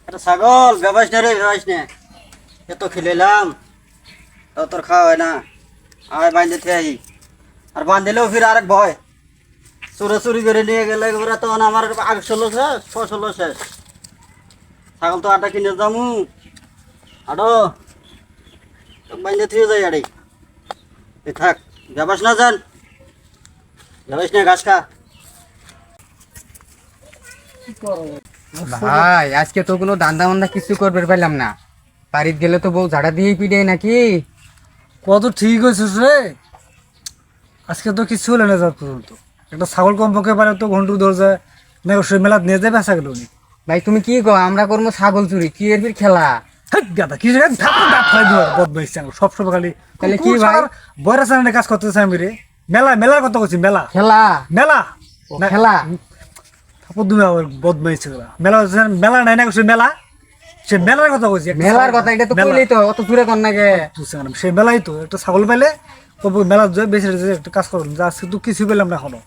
একটা ছাগল ব্যবাস না রে ব্যবাস না এত খেলাম তো তোর খাওয়া হয় না আয় বাঁধে থেকে আর বাঁধিলেও ফির আরেক ভয় চুরি করে নিয়ে গেলে এবার তখন আমার আগে ষোলো শেষ ফসল শেষ ছাগল তো আটা কিনে যামু আরো বাঁধে থেকে যাই আড়ে থাক ব্যবাস না যান ব্যবাস না ঘাস খা ভাই আজকে তো কোনো দান্দা মান্দা কিছু করবে পারলাম না। বাড়িতে গেলে তো বউ ঝাড়া দিয়ে পিটে নাকি। কত ঠিক হয়েছিস রে, আজকে তো কিছু হলো না যা পর্যন্ত। একটা ছাগল কমপক্ষে পারে তো ঘন্টু ধরছে না, সে মেলাত নিয়ে যাবে আসা গেল নি। ভাই তুমি কি কো, আমরা করবো ছাগল চুরি, কি এর ফির খেলা? গাদা কি বদমাইশ সব সময় খালি তাহলে কি ভাই? বয়রা সামনে কাজ করতেছে আমি রে। মেলার কথা বলছি, মেলা খেলা মেলা ও খেলা। বদমাইশ মেলা নাই না, সে মেলা সে মেলার কথা বলছি। মেলার কথা এটা তো কইলেই তো, অত দূরে কর না গে। সে মেলাই তো একটা ছাগল পাইলে মেলা বেশি একটা কাজ করুন, আজকে তো কিছু পেলাম না এখনো।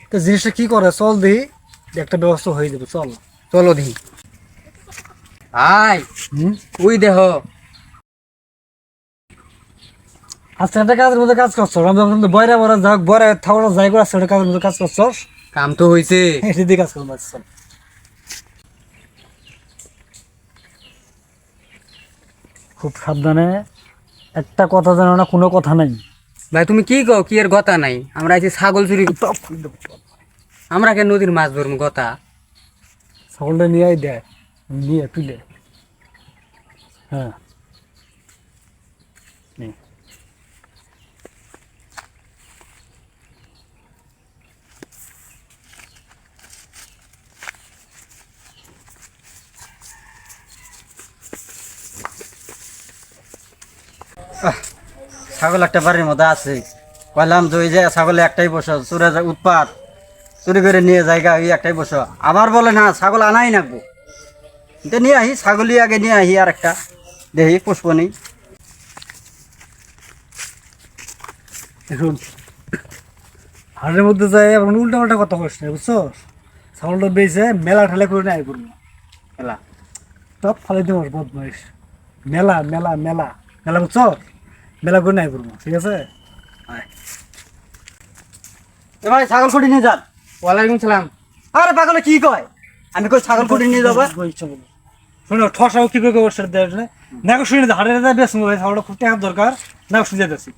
তো জিনিসটা কি করে, চল দিই একটা ব্যবস্থা হয়ে যাবে, চল চলো দি ভাই। ওই দেহ আজকে একটা কাজের মধ্যে কাজ করছো, আমি বয়রা বয়রা যাক বয়রা থাকড়া যাই করে একটা কাজের মধ্যে কাজ করছো, কাম তো হয়েছে। সেদিকে কাজ করবো। চল খুব সাবধানে, একটা কথা জানো না, কোনো কথা নাই। ভাই তুমি কি কও, কি এর কথা নাই? আমরা আছি ছাগল চুরি, আমরা কে নদীর মাছ ধরবো কথা? ছাগলটা নিয়ে দেয়, নিয়ে তুলে হ্যাঁ নে। ছাগল একটা বাড়ির মধ্যে আছে, কইলাম যে ওই যে ছাগলে একটাই বসো, চুরে উৎপাত চুরি করে নিয়ে জায়গা ওই একটাই বসো, আবার বলে না ছাগল আনাই নাকবো। এটা নিয়ে আহি, ছাগলই আগে নিয়ে আহি, আর একটা দেখি পুষ্পনি। এখন হাটের মধ্যে যায় এখন উল্টা পাল্টা কথা বলিস না, বুঝছো? ছাগলটা বেঁচে মেলা ঠেলা করে নেয় করবো, মেলা সব ফালাই দেবো বদমাইশ। মেলা মেলা মেলা মেলা বুঝছো, মেলা করে নেয় করবো, ঠিক আছে? এ ভাই ছাগল কুটি নিয়ে যান। ওয়ালাইকুম সালাম। আরে পাগলে কি কয়, আমি কই ছাগল কুটি নিয়ে যাবো। শোনো ঠসাও কি করে বসে দেয় না, শুনে হাটের যায় বেশ ভাই, ছাগলটা খুব টাকার দরকার, না শুনে যাইতেছি।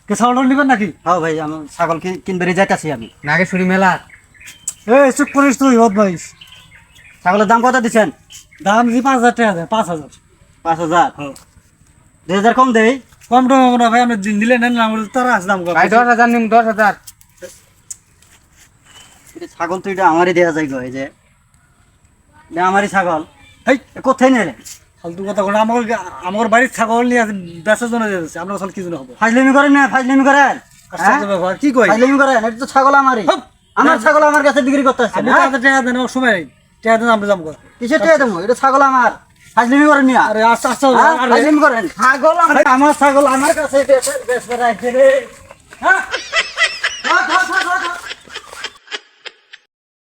কে ছাগলটা নেবেন নাকি? হ্যাঁ ভাই, আমি ছাগল কিনবে যাইতাছি আমি। নাগেশ্বরী মেলা। এই চুপ করিস তুই, বদমাইশ। ছাগলের দাম কত দিচ্ছেন? দাম যে 5,000 টাকা দেয়, 5,000। 5,000। হ্যাঁ 2,000 কম দেই। কম টম হবে না ভাই, আমি দিলে নেন না, আমার তারা আছে দাম কম। ভাই 10,000 নিম, 10,000। ছাগল তো এটা আমারই দেওয়া যায় গো, এই যে এটা আমারই ছাগল। হেই কোথায় নিলে? ফালতু কথা কোনো, আমার বাড়ির ছাগল নিয়ে বেচার জন্য যাচ্ছে, আমরা আসলে কি জন্য হবো? ফাজলামি করেন না, ফাজলামি করেন। আশ্চর্য ব্যাপার, কি কই? ফাজলামি করেন, এটা তো ছাগল আমারই। হপ। আমার ছাগল আমার কাছে বিক্রি করতে আসছে আপনি না। তাদের টাকা দেন, আমার সময় নেই, টাকা দেন আমরা যাবো। কিসের টাকা দেবো? এটা ছাগল আমার। ফাজলামি করেন মিয়া। আরে আচ্ছা আচ্ছা, হ্যাঁ, আরে ফাজলামি করেন। ছাগল আমার ছাগল আমার কাছে বেচবে রে। হ্যাঁ, ধর, ধর, ধর, ধর।